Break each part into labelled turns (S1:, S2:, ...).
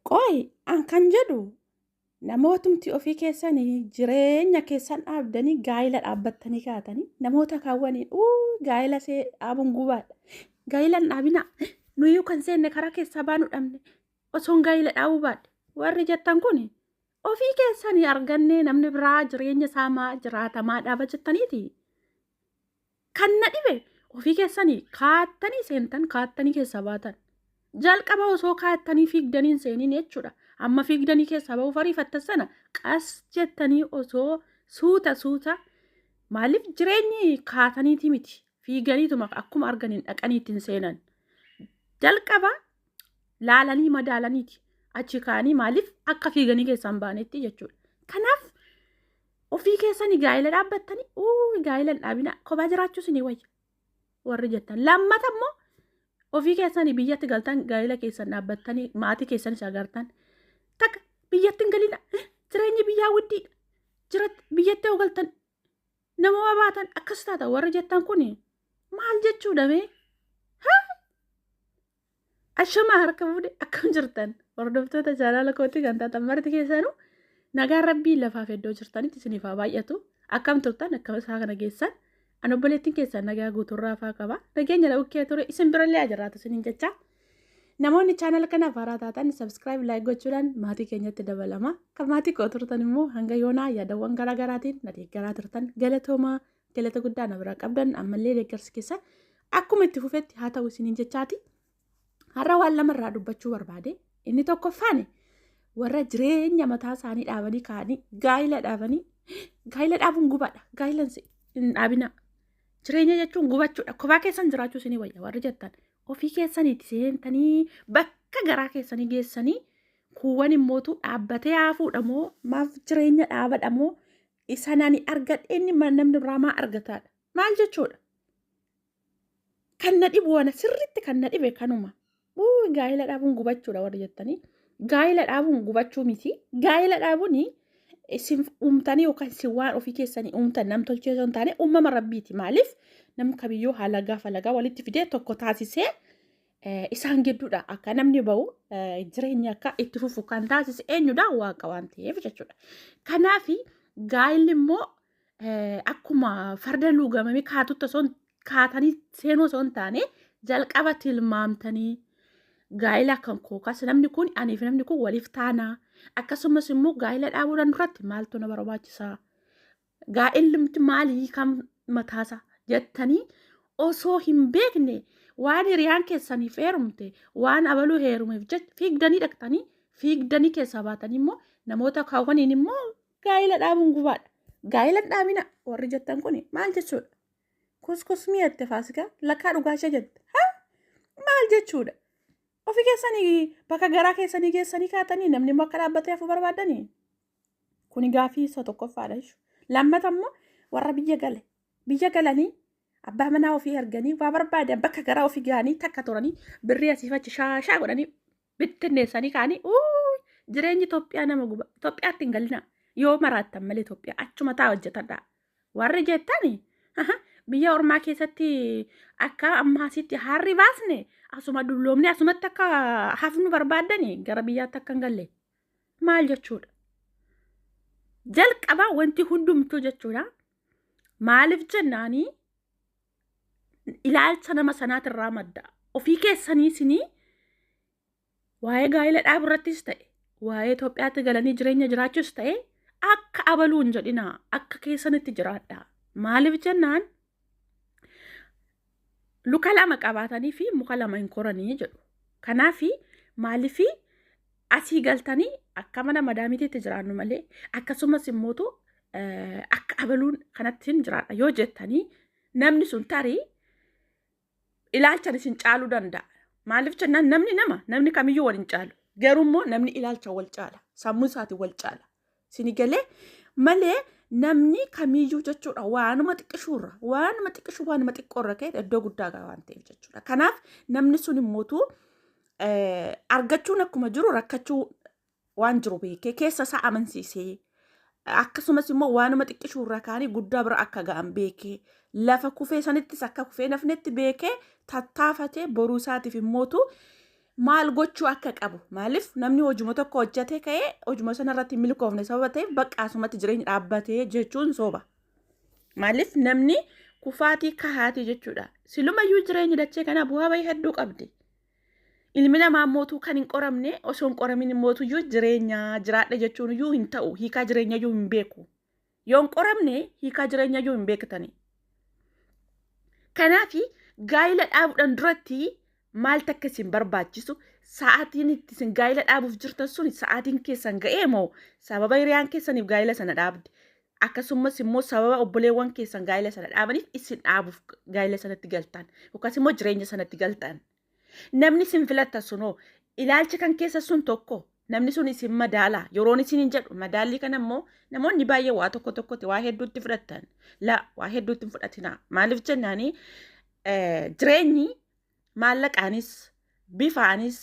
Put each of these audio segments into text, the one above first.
S1: Qooyi an kan jedhu namootumti ofii keessanii jireenya keessan dhaabdanii gaa'ila dhaabbattanii kaatanii namoota kaawwanii gaa'ila see dhaabuun gubaadha. Gaa'ila hin dhaabina nuyyuu kan seenne karaa keessaa baanu dhabne osoon gaa'ila dhaabuu baadhe warri jettan kun ofii keessanii argannee namni biraa jireenya saamaa jiraatamaa dhaaba jettaniiti. Kan na dhibe ofii keessanii kaattanii seentan kaattanii keessaa baatan. Jalqaba osoo kaattanii fiigdaniin seeniin jechuudha. Amma fiigdanii keessaa ba'uu fariifattan sana qas jettanii osoo suuta maaliif jireenyi kaataniiti miti fiiganiituma akkuma arganiin dhaqanii ittiin seenan. Jalqaba laalanii madaalaniiti achi kaanii maaliif akka fiiganii keessaan baanetti jechuudha. Kanaaf ofii keessanii gaa'ila dhaabbattanii gaa'ila hin dhaabina kophaa jiraachuus ni wayya warri jettan. Lammata immoo ofii keessanii biyyatti galtan gaa'ila keessan dhaabbattanii maatii keessanis agartan takka biyyatti hin galina jireenyi biyyaa widdiidha jiratti biyyatti yoo galtan nama baatan akkas taata warri jettan kun maal jechuudha mee ashamaa harka fuudhe akkam jirtan hordoftoota chaanaala kootii kan taatan marti keessanuu nagaan rabbii lafaaf iddoo jirtanitti isiniif haa baay'atu akkam turtan akkam isaa kana geessan. An obboleettiin keessan nagaa guuturraa faa qaba. Nageenya dhawukkee ture isin birallee ajiraatu isiniin jecha. Namoonni chaanala kanaaf haaraa taatan subscribe like gochuudhaan maatii keenyatti dabalama. Kan maatii koo turtan immoo hanga yoonaa yaadawwan garaagaraatiin na deeggaraa turtan galatoomaa galata guddaa na biraa qabdan ammallee deeggarsi keessan akkuma itti fufetti haa ta'u isiniin jechaati. Har'a waan lamarraa dubbachuu barbaade inni tokkoffaan warra jireenya mataa isaanii dhaabanii kaa'anii gaa'ila dhaabanii gaa'ila dhaabuun gubaadha. Gaa'ila hin dhaabina. Jireenya jechuun gubachuudha. Kophaa keessan jiraachuu isinii wayya warri jettan. Ofii keessaniitti seentanii bakka garaa keessanii geessanii kuuwwan immootu dhaabbatee haafuudha moo maaf jireenya dhaabadha moo isa nani argadhe inni namni biraa maa argataadha. Maal jechuudha? Kan na dhibu wana sirriitti kan na dhibe kanuma. Gaa'ila dhaabuun gubachuudha warri jettanii. Gaa'ila dhaabuun gubachuu miti. Gaa'ila dhaabuun isin uumtanii yookaan isin waan ofii keessanii uumtan nam tolchee osoo hin taane uumama rabbiiti. Maaliif namni kamiyyuu haala gaafa lagaa walitti fidee tokko taasisee isaan gidduudha akka namni bahu jireenya akka itti fufu kan taasise eenyudha waaqa waan ta'eef jechuudha. Kanaaf gaa'illi immoo akkuma farda luugamame kaatutti osoo kaatanii seenuu osoo hin taane jalqaba tilmaamtanii gaa'ila kan kookas namni kun aniif namni kun waliif taanaa. Akkasumas immoo gaa'ila dhaabuudhaan duratti maaltu na barbaachisaa? Gaa'illi maalii kan mataasa jettanii osoo hin beekne waan hiriyaan keessaniif heerumte waan abaluu heerumeef jecha fiigdanii dhaqxanii fiigdanii keessaa baatanii immoo namoota kaawwaniin immoo gaa'ila dhaabuun gubaadha. Gaa'ila dhaabina warri jettan kun maal jechuudha? Kuskus mi'atte faasikaa lakkaa dhugaashee jette maal jechuudha? Ofii keessanii bakka garaa keessanii geessanii kaatanii namni immoo akka dhaabbatee hafuu barbaadanii kuni gaafii isa tokkoffaadha jechuudha. Lammata immoo warra biyya galanii abbaa manaa ofii arganii waa barbaadan bakka garaa ofii gahanii takka turanii birrii asiif achi shaashaa godhanii bittinneessanii kaanii jireenyi Itoophiyaa nama guba. Itoophiyaatti hin galina yoo maraattan malee Itoophiyaa achuma taa hojjetadha. Warri jettanii biyya ormaa keessatti akka ammaasitti harri baasne asuma dulloomne asumatti akka hafnu barbaadanii gara biyyaatti akka hin galle maal jechuudha? Jalqaba wanti hundumtuu jechuudha. Maaliif jennaanii ilaalcha nama sanaatirraa madda. Ofii keessanii isinii waa'ee gaa'ila dhaabu irrattis ta'e waa'ee Itoophiyaatti galanii jireenya jiraachuus ta'e akka abaluu hin jedhinaa akka keessanitti jiraadha. Maaliif jennaan luka lama qabaatanii fi muka lama hin koranii jedhu. Kanaaf maaliif asii galtanii akka mana madaamitiitti jiraannu malee akkasumas immootu akka abaluun kanatti hin jiraadha yoo jettanii namni sun tarii ilaalchan isin caaluu danda'a. Maaliif jennaan namni kamiyyuu wal hin caalu. Garuu immoo namni ilaalcha wal caala. Sammuu isaatiin wal caala. Isin galee malee namni kamiyyuu jechuudha waanuma xiqqoorra ka'e iddoo guddaa qaba waan ta'eef jechuudha. Kanaaf namni sun immootu argachuun akkuma jiru rakkachuu waan jiru beekee keessa isaa amansiisee akkasumas immoo waanuma xiqqishuurra kaanii guddaa bira akka ga'an beekee lafa kufee sanittis akka kufee nafnetti beekee tattaafatee boruu isaatiif immootu maal gochuu akka qabu maaliif namni hojuma tokko hojjate ka'ee hojuma sanarratti milkoofne sababa ta'eef baqqaasumatti jireenya dhaabbatee jechuun sooba. Maaliif namni kufaatii kahaatii jechuudha. Silumayyuu jireenyi dachee kanaa bu'aa bahii hedduu qabdi. Ilmi namaa mootuu kan hin qoramne osoo hin qoramin mootuyyuu jireenya jiraadha jechuun iyyuu hin ta'u. Hiikaa jireenya iyyuu hin beeku. Yoo hin qoramne hiikaa jireenya iyyuu hin beektani. Kanaafi gaa'ila dhaabuudhaan duratti maal takka isin barbaachisu sa'aatiin itti isin gaa'ila dhaabuuf jirtan sun sa'aatiin keessan ga'ee moo sababa hiriyaan keessaniif gaa'ila sana dhaabde akkasumas immoo sababa obboleewwan keessan gaa'ila sana dhaabaniif isin dhaabuuf gaa'ila sanatti galtan yookaas immoo jireenya sanatti galtan. Namni isin filatta sunoo ilaalcha kan keessa sun tokko namni sun isin madaala yeroon isin hin jedhu madaalli kana immoo namoonni baay'ee waa tokkotti waa hedduutti fudhatan waa hedduutti hin fudhatina maaliif jennaani jireenyi maallaqaanis bifaanis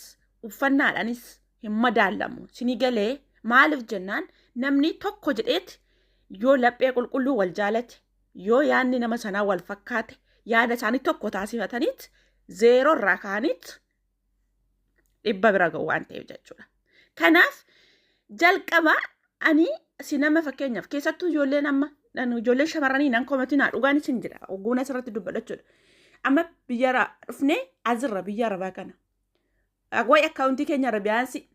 S1: uffannaadhaanis hin madaalamu sinii galee maaliif jennaan namni tokko jedheeti yoo laphee qulqulluu wal jaalate yoo yaadni nama sanaa wal fakkaate yaada isaanii tokko taasifataniit zeeroo irraa kaaniit 100 bira ga'u waan ta'eef jechuudha. Kanaaf jalqaba ani si nama fakkeenyaaf keessattuu ijoolleen shamarranii nan komatinaa dhugaan isin jira ogguun asirratti dubbadhachuudha. Amma biyya dhufnee azirra biyya arabaa kana. Wayi akkaawuntii keenya arabiyaansi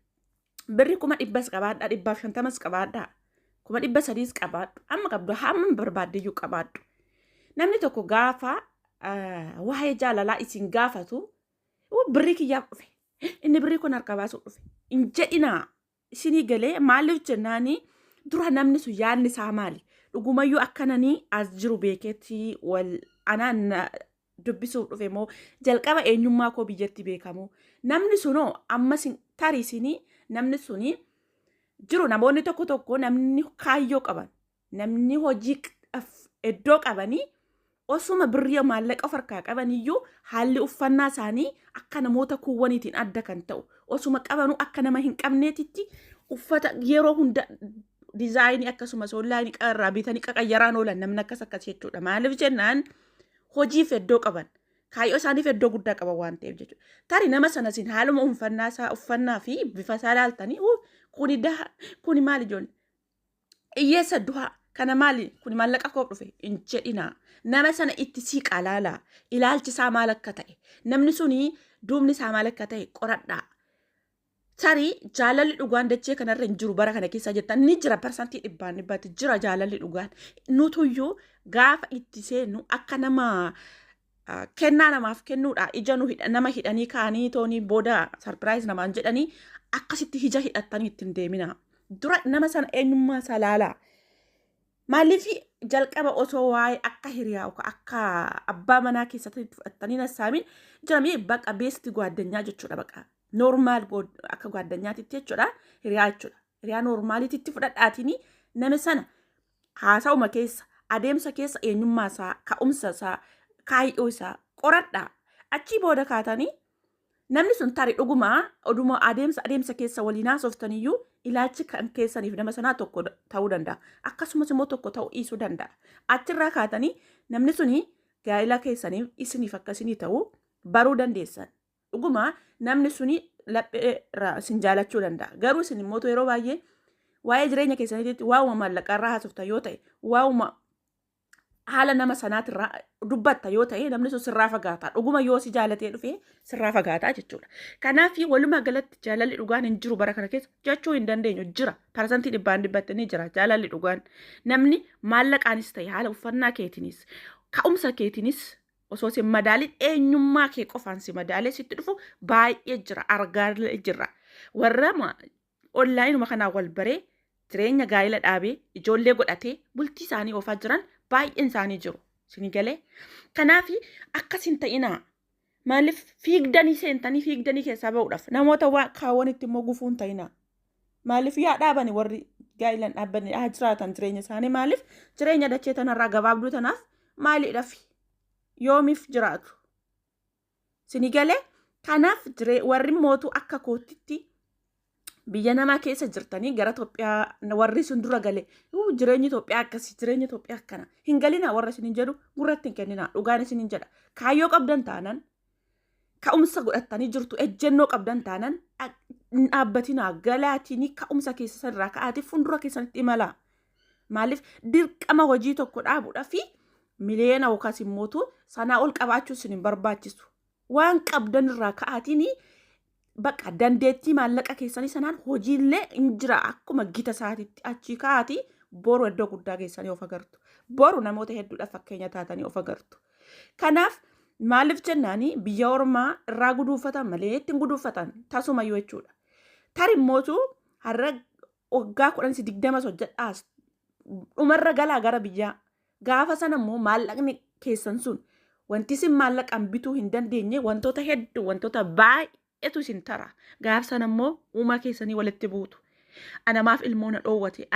S1: birri 100 qabaadhaa 150 qabaadhaa 300 qabaadhu amma qabdu hamma barbaadeyyuu qabaadhu. Namni tokko gaafa waa'ee jaalalaa isin gaafatu birri kiyyaaf dhufe inni birri kun harka baasuu dhufe hin jedhinaa isinii galee maaliif jennaanii dura namni sun yaadni isaa maali dhugumayyuu akkananii as jiru beekeetti wal anaan dubbisuuf dhufe moo jalqaba eenyummaa koo biyyatti beekamu namni sunoo ammas tariisinii namni sunii jiru namoonni tokko namni kaayyoo qaban namni hojii iddoo qabanii osuma birrii maallaqa of harkaa qabaniyyuu haalli uffannaa isaanii akka namoota kuuwwaniitiin adda kan ta'u osuma qabanuu akka nama hin qabneetitti uffata yeroo hunda dizaayinii akkasumas onlaayinii qarraa bitanii qaqayyaraan oolan namni akkas jechuudha. Maaliif jennaan hojiif iddoo qaban kaayyoo isaaniif iddoo guddaa qaban waan ta'eef jechuudha. Tarii nama sana sin haaluma uffannaa fi bifa isaa ilaaltanii kuni maali ijoollee hiyyeessa duhaa kana maali kuni maallaqa koo dhufe hin jedhinaa nama sana itti siiqaa laalaa ilaalchi isaa maal akka ta'e namni suni duubni isaa maal akka ta'e qoradhaa. Tarii jaalalli dhugaan dachee kanarra hin jiru bara kana keessa jettan ni jira parsantii 100% jira jaalalli dhugaan nutuyyuu gaafa itti seenu akka nama kennaa namaaf kennuudha ija nama hidhanii kaanii toonii booda sarpiraayiz namaan jedhanii akkasitti ija hidhattanii ittiin deemina. Dura nama sana eenyummaa isaa laalaa. Maaliif jalqaba osoo waa'ee akka hiriyaa akka abbaa manaa keessatti fudhattanii nassaamin jiramee baqa beesti gwaaddanyaa jechuudha baqa. Normaal akka gwaaddanyaatitti jechuudha hiriyaa jechuudha. Hiriyaa normaaliititti fudhadhaatiin nama sana haasa'uma keessa adeemsa keessa eenyummaa isaa ka'umsa isaa kaayyoo isaa qoradhaa. Achii booda kaatanii namni sun tarii dhugumaa oduma adeemsa keessa waliin haasoftaniyyuu ilaalchi kan keessaniif nama sanaa tokko ta'uu danda'a. Akkasumas immoo tokko ta'uu dhiisuu danda'a. Achirraa kaatanii namni suni gaa'ila keessaniif isiniif akkasinii ta'uu baruu dandeessan. Dhugumaa namni suni lapheerraa isin jaalachuu danda'a. Garuu isin immoo yeroo baay'ee waa'ee jireenya keessaniitti waa'uma maallaqaarraa haasofta yoo ta'e waa'uma haala nama sanaatirraa dubbatta yoo ta'e namni sun sirraa fagaata. Dhuguma yoo si jaalatee dhufe sirraa fagaata jechuudha. Kanaaf walumaa galatti jaalalli dhugaan hin jiru bara kana keessa jechuu hin dandeenyu jira. Parsantii 100% ni jira jaalalli dhugaan. Namni maallaqaanis ta'e haala uffannaa keetiinis ka'umsa keetiinis osoo si madaalin eenyummaa kee qofaan si madaalee sitti dhufu baay'ee jira argaa jira. Warra onlaayinuma kanaa wal baree jireenya gaa'ila dhaabee ijoollee godhatee bultii isaanii oofaa jiran baay'een isaanii jiru. Sinigalee kanaaf akkasin ta'inaa maaliif fiigdanii seentanii fiigdanii keessaa ba'uudhaaf namoota waa kaawwanitti immoo gufuun ta'inaa maaliif yaa dhaabani warri gaa'ilan dhaabbanni jiraatan jireenya isaanii maaliif jireenya dachee tanarraa gabaabduu tanaaf maaliidhaaf yoomiif jiraatu. Sinigalee kanaaf warri mootuu akka kootitti biyya namaa keessa jirtanii gara Itoophiyaa warri sun dura galee jireenyi Itoophiyaa akkasii jireenyi Itoophiyaa akkana hin galinaa warra isin jedhu gurratti hin kenninaa dhugaan isin jedha kaayyoo qabdan taanan ka'umsa godhattanii jirtu ejjennoo qabdan taanan dhaabbatinaa galaatiin ka'umsa keessan irraa ka'aati fuuldura keessanitti imala. Maaliif dirqama hojii tokko dhaabuudhaa fi miliyoona yookaas immoo sanaa ol qabaachuu isin hin barbaachisu. Waan qabdan irraa ka'aatiin bakka dandeettii maallaqa keessanii sanaan hojiillee hin jira akkuma gita isaatiitti achii ka'aati boru iddoo guddaa keessanii of agartu. Boru namoota hedduudhaaf fakkeenya taatanii of agartu. Kanaaf maaliif jennaani biyya ormaa irraa guduufatan malee ittiin guduufatan tasumayyuu jechuudha. Tarimmootu har'a waggaa 10-20 hojjedhaas dhumarra galaa gara biyyaa. Gaafa sana immoo maallaqni keessan sun wanti isin maallaqaan bituu hin dandeenye wantoota hedduu wantoota baay'eetu isin tara. Gaafa sana immoo uumaa keessanii walitti buutu. Anamaaf ilmoo na dhoowwate.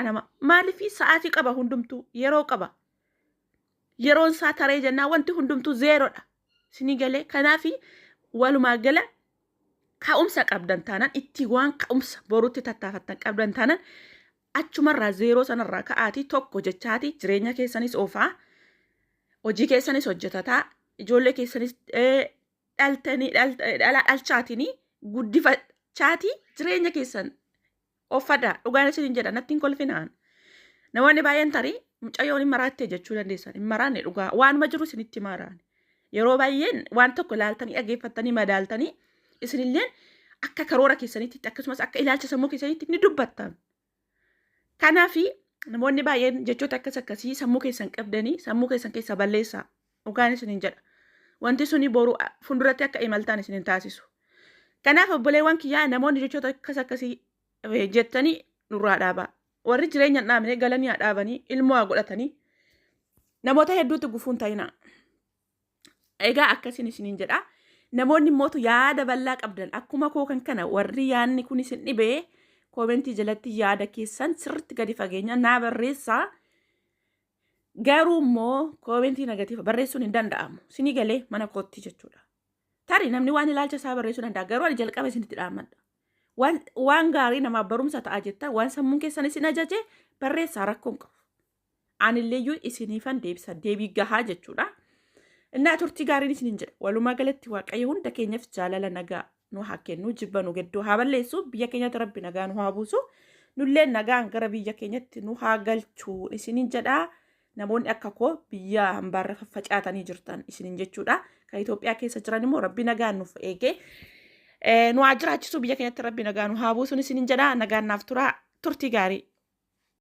S1: Maaliif sa'aatii qaba hundumtuu yeroo qaba. Yeroon isaa taree jennaa wanti hundumtuu zeeroodha. Isinii galee kanaaf walumaa gala ka'umsa qabdan taanaan itti waan ka'umsa boruutti tattaafattan qabdan taanaan achumarraa zeeroo sanarraa ka'aatii tokko jechaati jireenya keessanis oofaa hojii keessanis hojjetataa ijoollee keessanis dhalchaatiin guddifachaatii jireenya keessan oofadha. Dhugaan isin jedha natti hin kolfinaan. Namoonni baay'een tarii mucayyoon hin maraattee jechuu dandeessan. Hin maraanne dhugaa waanuma jiru isinitti maraan. Yeroo baay'een waan tokko ilaaltanii dhageeffattanii madaaltanii isinillee akka karoora keessanitti akkasumas akka ilaalcha sammuu keessanitti ni dubbattan. Kanaaf namoonni baay'een jechoota akkasii sammuu keessan qabdanii sammuu keessan keessa balleessaa. Dhugaan isin jedha. Wanti suni boru fuulduratti akka imaltaan isin taasisu. Kanaaf obboleewwan kiyyaa namoonni jechoota akkasii jettanii nurraa dhaabaa. Warri jireenya hin dhaabne galanii haa dhaabanii ilmoo haa godhatanii namoota hedduutti gufuun ta'ina. Egaa akkasiin isiniin jedha. Namoonni immootu yaada bal'aa qabdan akkuma koo kan kana warri yaadni kun isin dhibee koomentii jalatti yaada keessan sirriitti gadi fageenya naa barreessaa. Garuu immoo koomentii negatiiva barreessuun hin danda'amu. Isinii galee mana kootti jechuudha. Tarii namni waan ilaalcha isaa barreessuu danda'a. Garuu ani jalqaba isinitti dhaammadha. Waan gaarii namaaf barumsa ta'a jettan waan sammuun keessan isin ajaje barreessaa rakkoon qabu. Anilleeyyuu isiniifan deebisa deebii gahaa jechuudha. Innaa turtii gaariin isiniin jedha. Walumaa galatti waaqayyo hunda keenyaaf jaalala nagaa nu haa kennu jibba nu gidduu haa balleessu biyya keenyatti rabbi nagaa nu haa buusu nullee nagaan gara biyya keenyatti nu haa galchu isiniin jedha. Namoonni akka koo biyya hambaarra faffacaatanii jirtan isiniin jechuudha. Kan Itoophiyaa keessa jiran immoo rabbi nagaan nuuf eegee nu haa jiraachisu biyya keenyatti rabbi nagaa nu haa buusu isiniin jedha. Nagaan naaf tura turtii gaarii.